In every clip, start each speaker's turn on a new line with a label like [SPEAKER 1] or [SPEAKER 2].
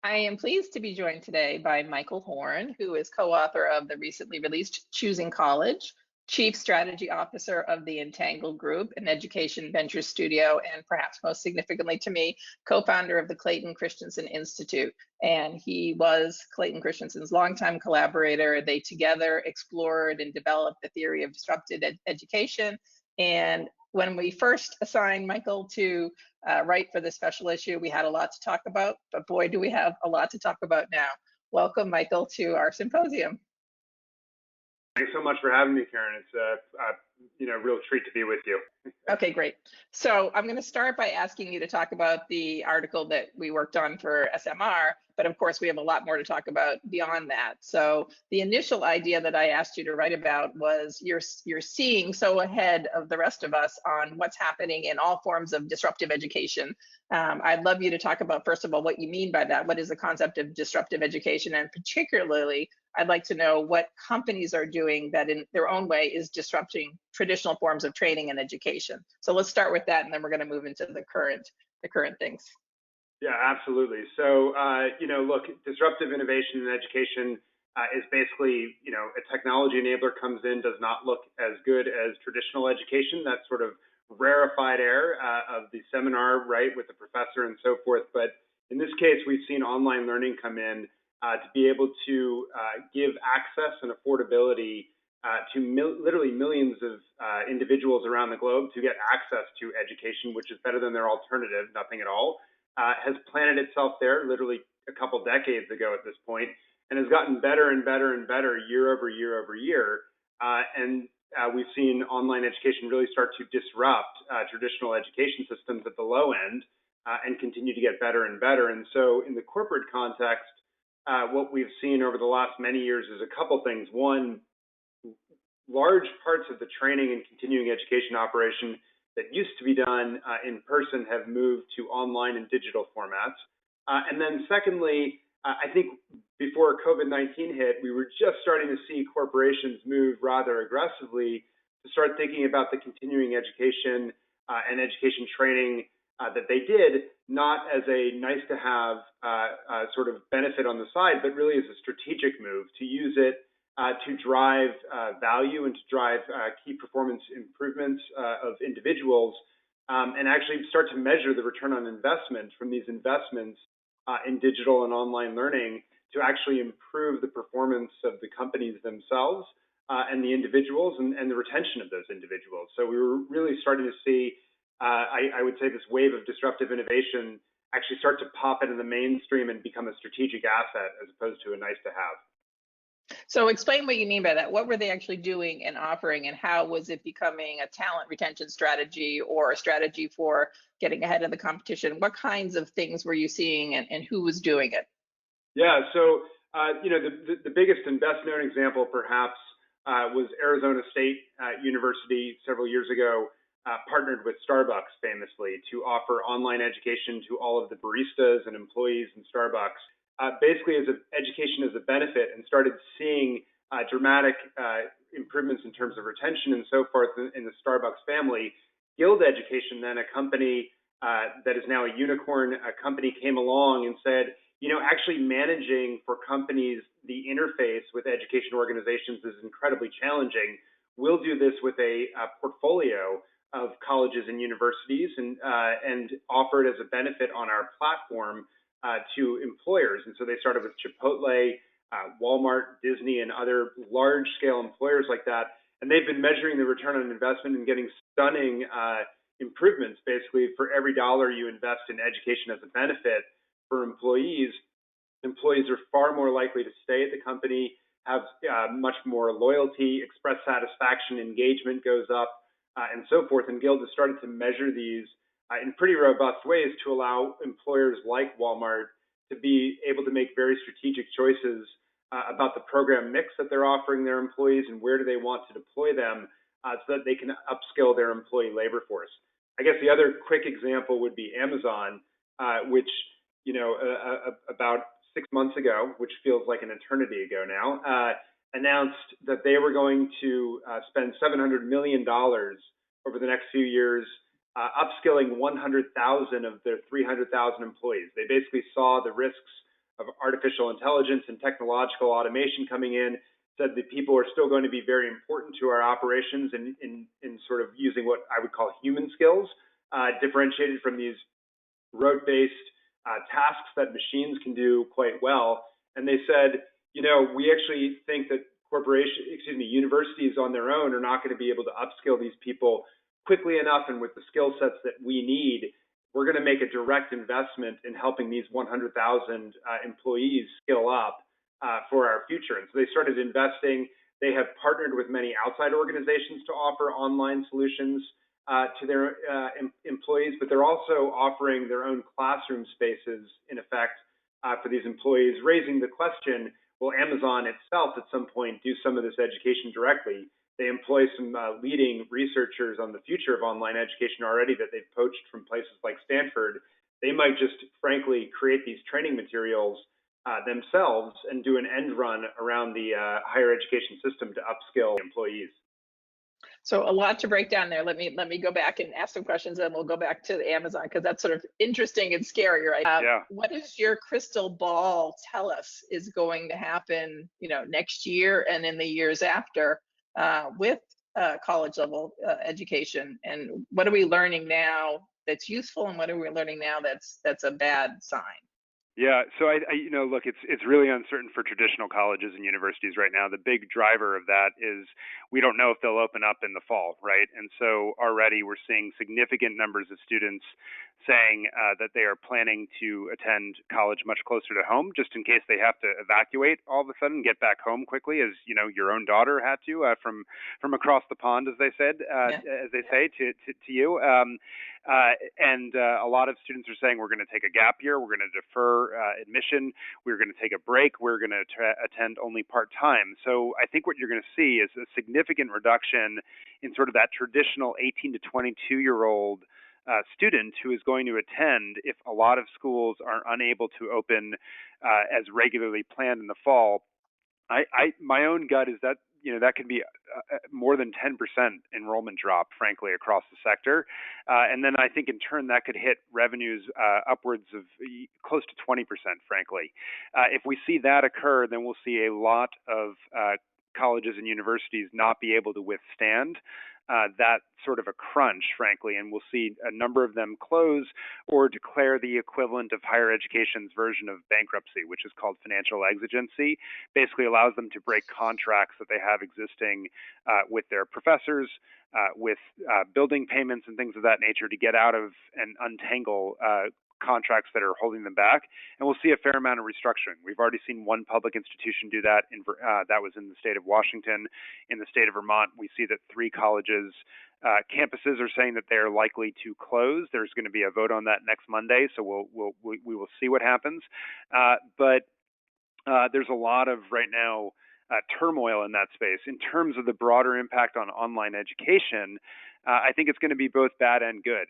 [SPEAKER 1] I am pleased to be joined today by Michael Horn, who is co-author of the recently released Choosing College, Chief Strategy Officer of the Entangled Group, an education venture studio, and perhaps most significantly to me, co-founder of the Clayton Christensen Institute. And he was Clayton Christensen's longtime collaborator. They together explored and developed the theory of disruptive education. And when we first assigned Michael to write for this special issue, we had a lot to talk about, but boy, do we have a lot to talk about now. Welcome, Michael, to our symposium.
[SPEAKER 2] Thanks so much for having me, Karen. It's a real treat to be with you.
[SPEAKER 1] Okay, great. So I'm going to start by asking you to talk about the article that we worked on for SMR, but of course we have a lot more to talk about beyond that. So the initial idea that I asked you to write about was you're seeing so ahead of the rest of us on what's happening in all forms of disruptive education. I'd love you to talk about, first of all, what you mean by that. What is the concept of disruptive education? And particularly, I'd like to know what companies are doing that in their own way is disrupting traditional forms of training and education. So let's start with that, and then we're going to move into the current things.
[SPEAKER 2] Yeah, absolutely. So, look, disruptive innovation in education is basically, a technology enabler comes in, does not look as good as traditional education, that sort of rarefied air of the seminar, right, with the professor and so forth. But in this case, we've seen online learning come in to be able to give access and affordability to literally millions of individuals around the globe to get access to education, which is better than their alternative, nothing at all, has planted itself there literally a couple decades ago at this point, and has gotten better and better and better year over year over year. We've seen online education really start to disrupt traditional education systems at the low end and continue to get better and better. And so in the corporate context, what we've seen over the last many years is a couple things. One, large parts of the training and continuing education operation that used to be done in person have moved to online and digital formats. And then secondly, I think before COVID-19 hit, we were just starting to see corporations move rather aggressively to start thinking about the continuing education and education training that they did, not as a nice to have sort of benefit on the side, but really as a strategic move to use it to drive value and to drive key performance improvements of individuals, and actually start to measure the return on investment from these investments in digital and online learning to actually improve the performance of the companies themselves and the individuals and the retention of those individuals. So we were really starting to see, I would say, this wave of disruptive innovation actually start to pop into the mainstream and become a strategic asset as opposed to a nice to have.
[SPEAKER 1] So explain what you mean by that. What were they actually doing and offering, and how was it becoming a talent retention strategy or a strategy for getting ahead of the competition? What kinds of things were you seeing, and who was doing it?
[SPEAKER 2] Yeah, so the biggest and best known example perhaps was Arizona State University several years ago, partnered with Starbucks famously to offer online education to all of the baristas and employees in Starbucks, basically as education as a benefit, and started seeing dramatic improvements in terms of retention and so forth in the Starbucks family. Guild Education, then a company that is now a unicorn, a company came along and said, actually managing for companies the interface with education organizations is incredibly challenging. We'll do this with a portfolio of colleges and universities and offer it as a benefit on our platform to employers. And so they started with Chipotle, Walmart, Disney, and other large-scale employers like that. And they've been measuring the return on investment and getting stunning improvements, basically, for every dollar you invest in education as a benefit for employees. Employees are far more likely to stay at the company, have much more loyalty, express satisfaction, engagement goes up, and so forth. And Guild has started to measure these in pretty robust ways to allow employers like Walmart to be able to make very strategic choices about the program mix that they're offering their employees and where do they want to deploy them so that they can upskill their employee labor force. I guess the other quick example would be Amazon, which, about 6 months ago, which feels like an eternity ago now, announced that they were going to spend $700 million over the next few years upskilling 100,000 of their 300,000 employees. They basically saw the risks of artificial intelligence and technological automation coming in, said that people are still going to be very important to our operations in sort of using what I would call human skills, differentiated from these rote-based tasks that machines can do quite well. And they said, we actually think that universities on their own are not going to be able to upskill these people quickly enough and with the skill sets that we need. We're going to make a direct investment in helping these 100,000 employees skill up for our future. And so they started investing. They have partnered with many outside organizations to offer online solutions to their employees, but they're also offering their own classroom spaces, in effect, for these employees, raising the question, will Amazon itself at some point do some of this education directly? They employ some leading researchers on the future of online education already that they've poached from places like Stanford. They might just, frankly, create these training materials themselves and do an end run around the higher education system to upskill employees.
[SPEAKER 1] So a lot to break down there. Let me go back and ask some questions, and we'll go back to Amazon, because that's sort of interesting and scary, right?
[SPEAKER 3] Yeah.
[SPEAKER 1] What does your crystal ball tell us is going to happen, next year and in the years after with college level education? And what are we learning now that's useful, and what are we learning now that's a bad sign?
[SPEAKER 3] Yeah, so I look, it's really uncertain for traditional colleges and universities right now. The big driver of that is we don't know if they'll open up in the fall, right? And so already we're seeing significant numbers of students saying that they are planning to attend college much closer to home, just in case they have to evacuate all of a sudden, get back home quickly, as your own daughter had to from across the pond, as they said, as they say to you. And a lot of students are saying we're going to take a gap year, we're going to defer admission, we're going to take a break, we're going to attend only part-time. So I think what you're going to see is a significant reduction in sort of that traditional 18 to 22-year-old student who is going to attend if a lot of schools are unable to open as regularly planned in the fall. My own gut is that that could be more than 10% enrollment drop, frankly, across the sector. And then I think in turn that could hit revenues upwards of close to 20%, frankly. If we see that occur, then we'll see a lot of colleges and universities not be able to withstand that sort of a crunch, frankly, and we'll see a number of them close or declare the equivalent of higher education's version of bankruptcy, which is called financial exigency. Basically allows them to break contracts that they have existing with their professors, with building payments and things of that nature to get out of and untangle contracts that are holding them back, and we'll see a fair amount of restructuring. We've already seen one public institution do that. That was in the state of Washington. In the state of Vermont, we see that 3 colleges campuses are saying that they are likely to close. There's going to be a vote on that next Monday, so we will see what happens. But there's a lot of right now turmoil in that space. In terms of the broader impact on online education, I think it's going to be both bad and good.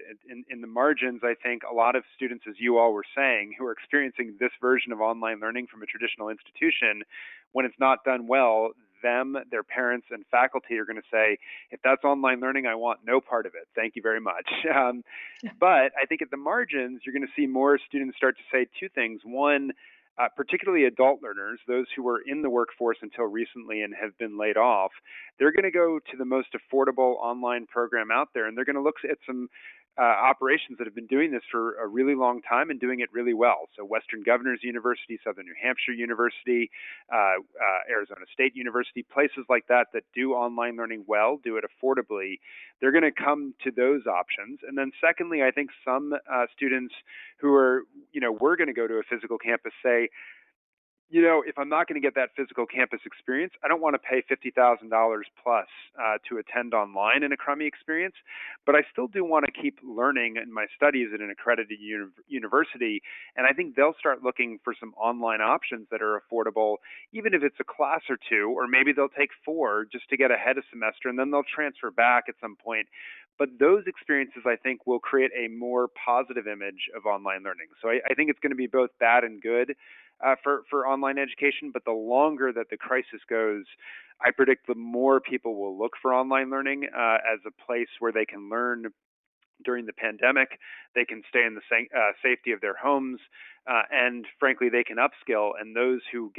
[SPEAKER 3] In the margins, I think a lot of students, as you all were saying, who are experiencing this version of online learning from a traditional institution, when it's not done well, them, their parents, and faculty are going to say, if that's online learning, I want no part of it. Thank you very much. But I think at the margins, you're going to see more students start to say 2 things. One, particularly adult learners, those who were in the workforce until recently and have been laid off, they're going to go to the most affordable online program out there, and they're going to look at some operations that have been doing this for a really long time and doing it really well. So Western Governors University, Southern New Hampshire University, Arizona State University, places like that that do online learning well, do it affordably, they're going to come to those options. And then secondly, I think some students who are, we're going to go to a physical campus say, if I'm not going to get that physical campus experience, I don't want to pay $50,000 plus to attend online in a crummy experience, but I still do want to keep learning in my studies at an accredited university, and I think they'll start looking for some online options that are affordable, even if it's a class or 2, or maybe they'll take 4 just to get ahead a semester, and then they'll transfer back at some point. But those experiences, I think, will create a more positive image of online learning. So I think it's going to be both bad and good for online education, but the longer that the crisis goes, I predict the more people will look for online learning as a place where they can learn during the pandemic. They can stay in the safety of their homes, and frankly, they can upskill. And those who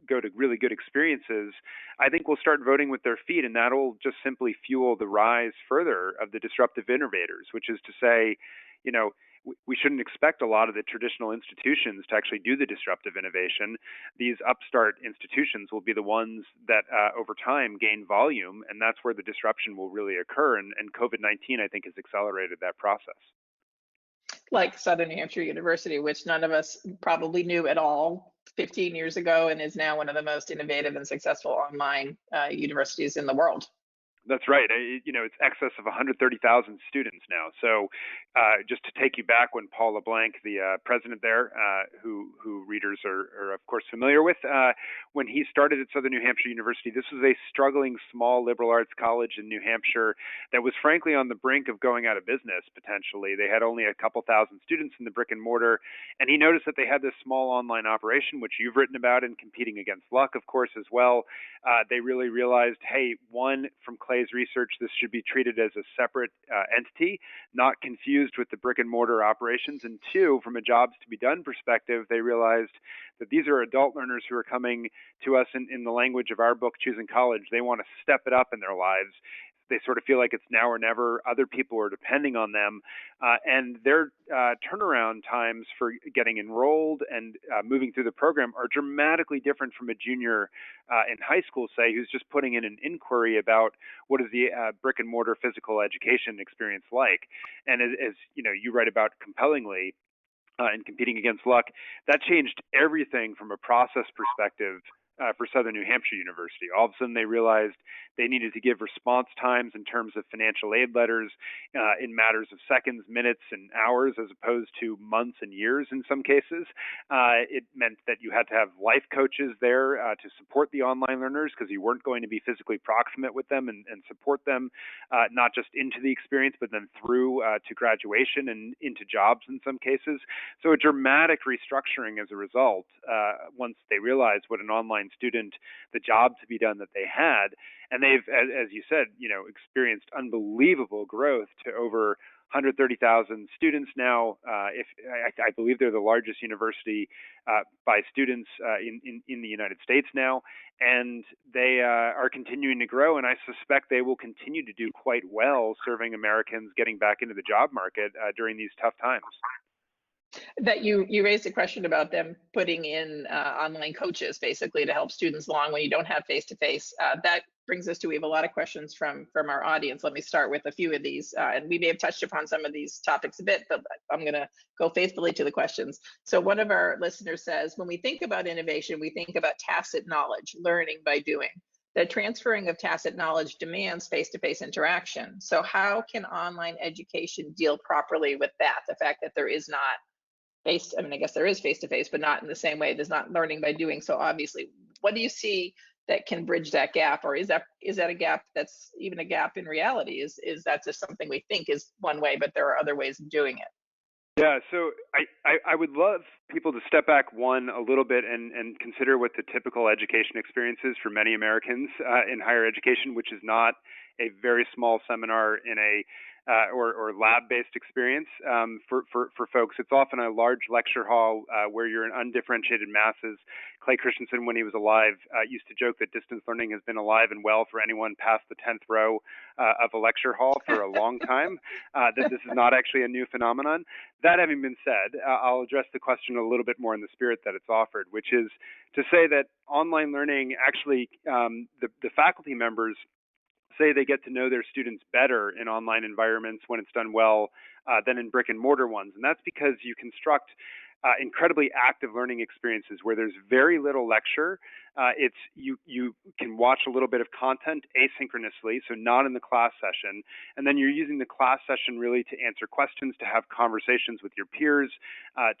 [SPEAKER 3] go to really good experiences, I think, will start voting with their feet, and that'll just simply fuel the rise further of the disruptive innovators, which is to say, you know, we shouldn't expect a lot of the traditional institutions to actually do the disruptive innovation. These upstart institutions will be the ones that over time gain volume, and that's where the disruption will really occur. And COVID-19, I think, has accelerated that process.
[SPEAKER 1] Like Southern New Hampshire University, which none of us probably knew at all 15 years ago and is now one of the most innovative and successful online universities in the world.
[SPEAKER 3] That's right. It's excess of 130,000 students now. So just to take you back when Paul LeBlanc, the president there, who readers are of course familiar with, when he started at Southern New Hampshire University, this was a struggling small liberal arts college in New Hampshire that was frankly on the brink of going out of business potentially. They had only a couple thousand students in the brick and mortar, and he noticed that they had this small online operation, which you've written about, and competing against luck, of course, as well. They really realized, hey, one, from Clay's research, this should be treated as a separate entity, not confused with the brick and mortar operations. And two, from a jobs to be done perspective, they realized that these are adult learners who are coming to us in the language of our book, Choosing College. They want to step it up in their lives. They sort of feel like it's now or never. Other people are depending on them, and their turnaround times for getting enrolled and moving through the program are dramatically different from a junior in high school, say, who's just putting in an inquiry about what is the brick and mortar physical education experience like. And as you write about compellingly, and competing against luck, that changed everything from a process perspective for Southern New Hampshire University. All of a sudden, they realized they needed to give response times in terms of financial aid letters in matters of seconds, minutes, and hours, as opposed to months and years in some cases. It meant that you had to have life coaches there to support the online learners, because you weren't going to be physically proximate with them and support them, not just into the experience, but then through to graduation and into jobs in some cases. So a dramatic restructuring as a result, once they realized what an online student, the job to be done that they had. And they've, as you said, experienced unbelievable growth to over 130,000 students now. I believe they're the largest university by students in the United States now, and they are continuing to grow. And I suspect they will continue to do quite well, serving Americans getting back into the job market during these tough times.
[SPEAKER 1] That you raised a question about them putting in online coaches basically to help students along when you don't have face-to-face. That brings us to, we have a lot of questions from our audience. Let me start with a few of these, and we may have touched upon some of these topics a bit, but I'm going to go faithfully to the questions. So one of our listeners says, when we think about innovation, we think about tacit knowledge, learning by doing. The transferring of tacit knowledge demands face-to-face interaction. So how can online education deal properly with that? The fact that there is not I guess there is face-to-face, but not in the same way. There's not learning by doing. So obviously, what do you see that can bridge that gap? Or is that a gap that's even a gap in reality? Is that just something we think is one way, but there are other ways of doing it?
[SPEAKER 3] Yeah, so I would love people to step back a little bit and consider what the typical education experience is for many Americans in higher education, which is not a very small seminar in a or lab-based experience for folks. It's often a large lecture hall where you're in undifferentiated masses. Clay Christensen, when he was alive, used to joke that distance learning has been alive and well for anyone past the 10th row of a lecture hall for a long time, that this is not actually a new phenomenon. That having been said, I'll address the question a little bit more in the spirit that it's offered, which is to say that online learning actually, the faculty members say they get to know their students better in online environments when it's done well than in brick and mortar ones. And that's because you construct incredibly active learning experiences where there's very little lecture. You can watch a little bit of content asynchronously, so not in the class session, and then you're using the class session really to answer questions, to have conversations with your peers,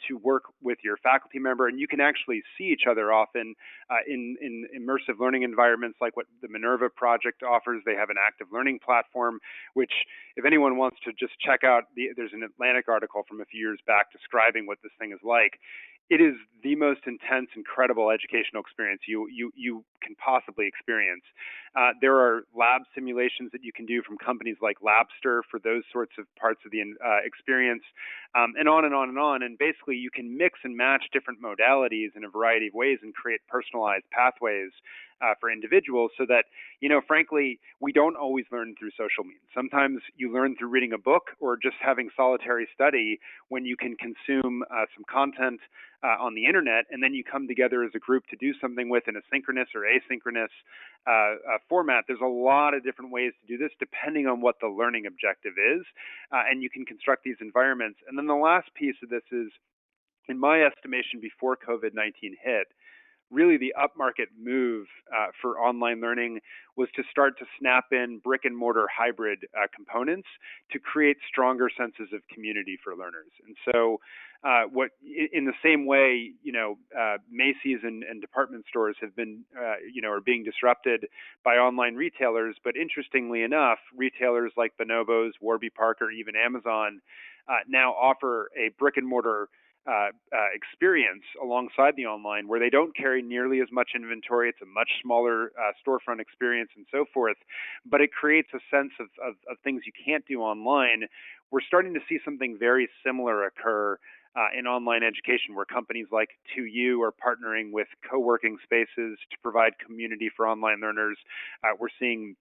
[SPEAKER 3] to work with your faculty member, and you can actually see each other often in immersive learning environments like what the Minerva project offers. They have an active learning platform, which if anyone wants to just check out, there's an Atlantic article from a few years back describing what this thing is like. it is the most intense, incredible educational experience you can possibly experience. There are lab simulations that you can do from companies like Labster for those sorts of parts of the experience, and on and on and on. And basically, you can mix and match different modalities in a variety of ways and create personalized pathways for individuals, so that, frankly, we don't always learn through social means. Sometimes you learn through reading a book or just having solitary study when you can consume some content on the internet, and then you come together as a group to do something with in a synchronous or asynchronous format. There's a lot of different ways to do this depending on what the learning objective is, and you can construct these environments. And then the last piece of this is, in my estimation, before COVID-19 hit, really the upmarket move for online learning was to start to snap in brick and mortar hybrid components to create stronger senses of community for learners. And so in the same way, Macy's and department stores have been, are being disrupted by online retailers. But interestingly enough, retailers like Bonobos, Warby Parker, even Amazon now offer a brick and mortar experience alongside the online, where they don't carry nearly as much inventory. It's a much smaller storefront experience and so forth, but it creates a sense of things you can't do online. We're starting to see something very similar occur in online education, where companies like 2U are partnering with co-working spaces to provide community for online learners. We're seeing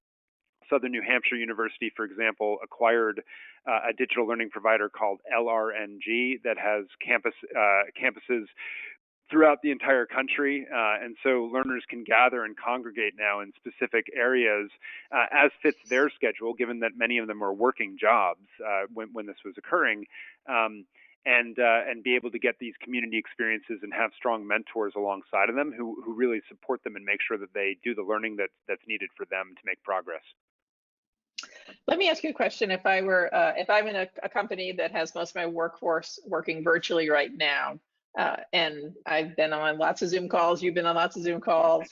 [SPEAKER 3] Southern New Hampshire University, for example, acquired a digital learning provider called LRNG that has campuses throughout the entire country, and so learners can gather and congregate now in specific areas as fits their schedule, given that many of them are working jobs when this was occurring. And be able to get these community experiences and have strong mentors alongside of them who really support them and make sure that they do the learning that's needed for them to make progress.
[SPEAKER 1] Let me ask you a question. If I'm in a company that has most of my workforce working virtually right now, and I've been on lots of Zoom calls, you've been on lots of Zoom calls,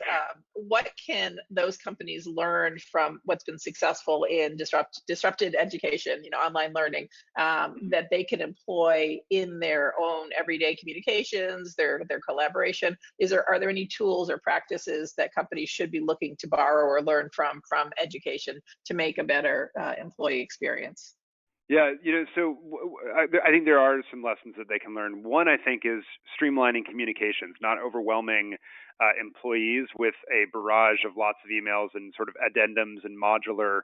[SPEAKER 1] what can those companies learn from what's been successful in disrupted education, online learning, that they can employ in their own everyday communications, their collaboration? Are there any tools or practices that companies should be looking to borrow or learn from education to make a better employee experience?
[SPEAKER 3] Yeah, so I think there are some lessons that they can learn. One, I think, is streamlining communications, not overwhelming employees with a barrage of lots of emails and sort of addendums and modular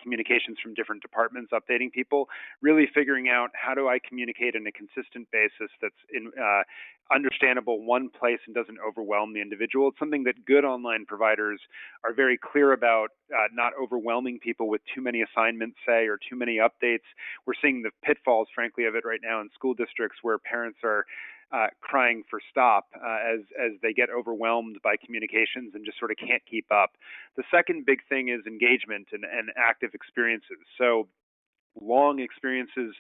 [SPEAKER 3] communications from different departments updating people. Really figuring out, how do I communicate in a consistent basis that's understandable one place and doesn't overwhelm the individual. It's something that good online providers are very clear about, not overwhelming people with too many assignments, say, or too many updates. We're seeing the pitfalls, frankly, of it right now in school districts, where parents are crying for stop as they get overwhelmed by communications and just sort of can't keep up. The second big thing is engagement and active experiences. So long experiences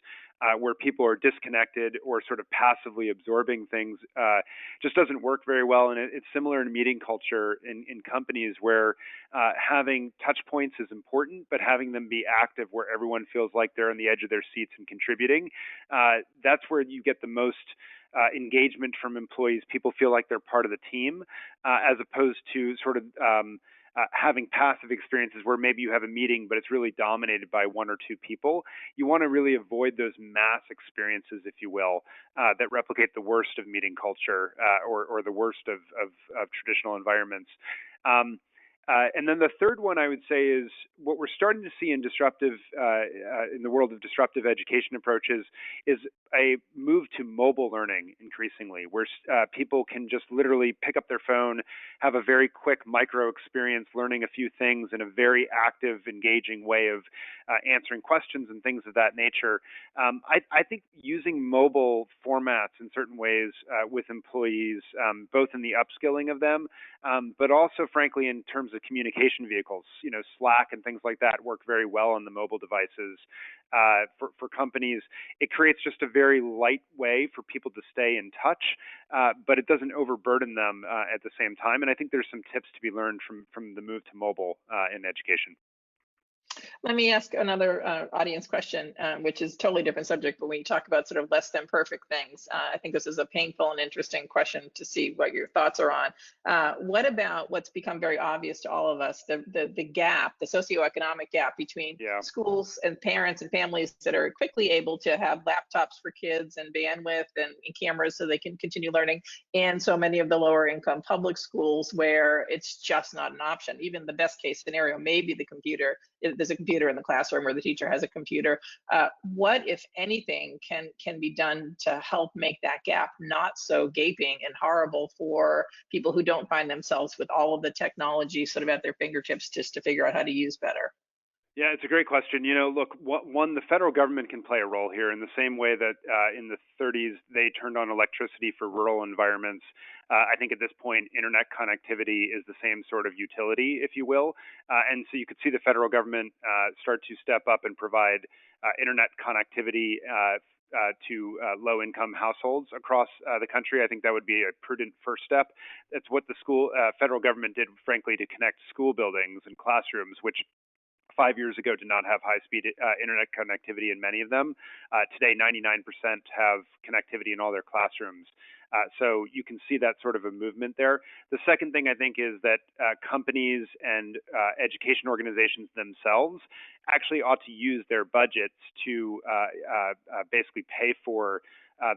[SPEAKER 3] where people are disconnected or sort of passively absorbing things just doesn't work very well. And it's similar in meeting culture in companies, where having touch points is important, but having them be active where everyone feels like they're on the edge of their seats and contributing, that's where you get the most engagement from employees. People feel like they're part of the team, as opposed to sort of having passive experiences where maybe you have a meeting, but it's really dominated by one or two people. You want to really avoid those mass experiences, if you will, that replicate the worst of meeting culture or the worst of traditional environments. And then the third one I would say is what we're starting to see in in the world of disruptive education approaches is a move to mobile learning increasingly, where people can just literally pick up their phone, have a very quick micro experience learning a few things in a very active, engaging way of answering questions and things of that nature. I think using mobile formats in certain ways with employees, both in the upskilling of them, but also, frankly, in terms of communication vehicles, Slack and things like that work very well on the mobile devices. For companies, it creates just a very light way for people to stay in touch, but it doesn't overburden them at the same time. And I think there's some tips to be learned from the move to mobile in education.
[SPEAKER 1] Let me ask another audience question, which is totally different subject, but when you talk about sort of less than perfect things, I think this is a painful and interesting question to see what your thoughts are on. What about what's become very obvious to all of us, the gap, the socioeconomic gap between
[SPEAKER 3] Yeah.
[SPEAKER 1] schools and parents and families that are quickly able to have laptops for kids and bandwidth and cameras so they can continue learning, and so many of the lower income public schools where it's just not an option. Even the best case scenario may be the computer. There's a computer in the classroom or the teacher has a computer. What, if anything, can be done to help make that gap not so gaping and horrible for people who don't find themselves with all of the technology sort of at their fingertips just to figure out how to use better?
[SPEAKER 3] Yeah, it's a great question. Look, one, the federal government can play a role here in the same way that in the 30s they turned on electricity for rural environments. I think at this point, internet connectivity is the same sort of utility, if you will. And so you could see the federal government start to step up and provide internet connectivity to low-income households across the country. I think that would be a prudent first step. That's what the federal government did, frankly, to connect school buildings and classrooms, which 5 years ago did not have high-speed internet connectivity in many of them. Today, 99% have connectivity in all their classrooms. So you can see that sort of a movement there. The second thing I think is that companies and education organizations themselves actually ought to use their budgets to basically pay for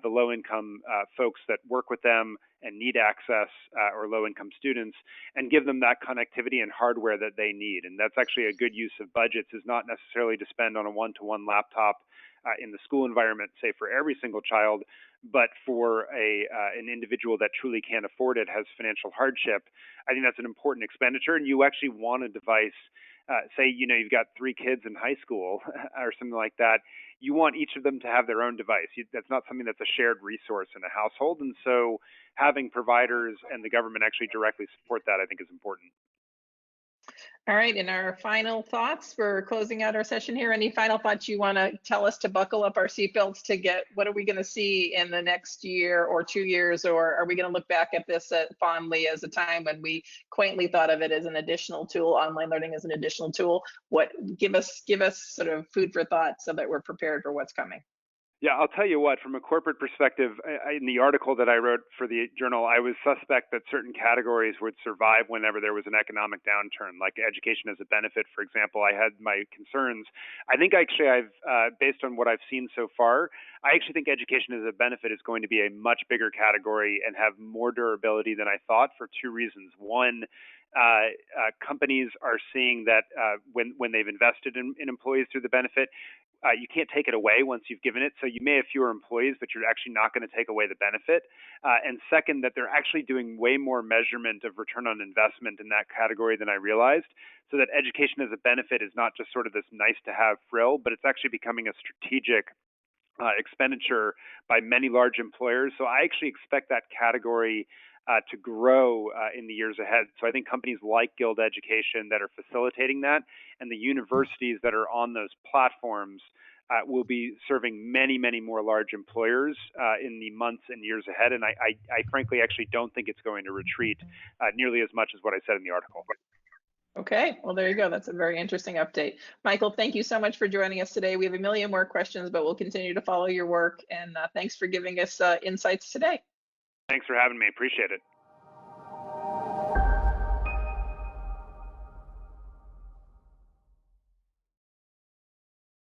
[SPEAKER 3] the low-income folks that work with them and need access, or low-income students, and give them that connectivity and hardware that they need. And that's actually a good use of budgets, is not necessarily to spend on a one-to-one laptop in the school environment, say for every single child, but for an individual that truly can't afford it, has financial hardship. I think that's an important expenditure, and you actually want a device. Say, you've got 3 kids in high school or something like that. You want each of them to have their own device. That's not something that's a shared resource in a household. And so having providers and the government actually directly support that, I think, is important.
[SPEAKER 1] All right, and our final thoughts for closing out our session here. Any final thoughts you want to tell us to buckle up our seatbelts to get? What are we going to see in the next year or 2 years, or are we going to look back at this fondly as a time when we quaintly thought of it as an additional tool, online learning as an additional tool? What give us sort of food for thought so that we're prepared for what's coming?
[SPEAKER 3] Yeah, I'll tell you what, from a corporate perspective, in the article that I wrote for the journal, I was suspect that certain categories would survive whenever there was an economic downturn, like education as a benefit, for example. I had my concerns. I think actually based on what I've seen so far, I actually think education as a benefit is going to be a much bigger category and have more durability than I thought, for 2 reasons. One, companies are seeing that when they've invested in employees through the benefit, you can't take it away once you've given it. So you may have fewer employees, but you're actually not going to take away the benefit. And second, that they're actually doing way more measurement of return on investment in that category than I realized. So that education as a benefit is not just sort of this nice to have frill, but it's actually becoming a strategic expenditure by many large employers. So I actually expect that category to grow in the years ahead. So I think companies like Guild Education that are facilitating that, and the universities that are on those platforms will be serving many, many more large employers in the months and years ahead. And I frankly actually don't think it's going to retreat nearly as much as what I said in the article.
[SPEAKER 1] Okay, well, there you go. That's a very interesting update. Michael, thank you so much for joining us today. We have a million more questions, but we'll continue to follow your work. And thanks for giving us insights today.
[SPEAKER 3] Thanks for having me. Appreciate it.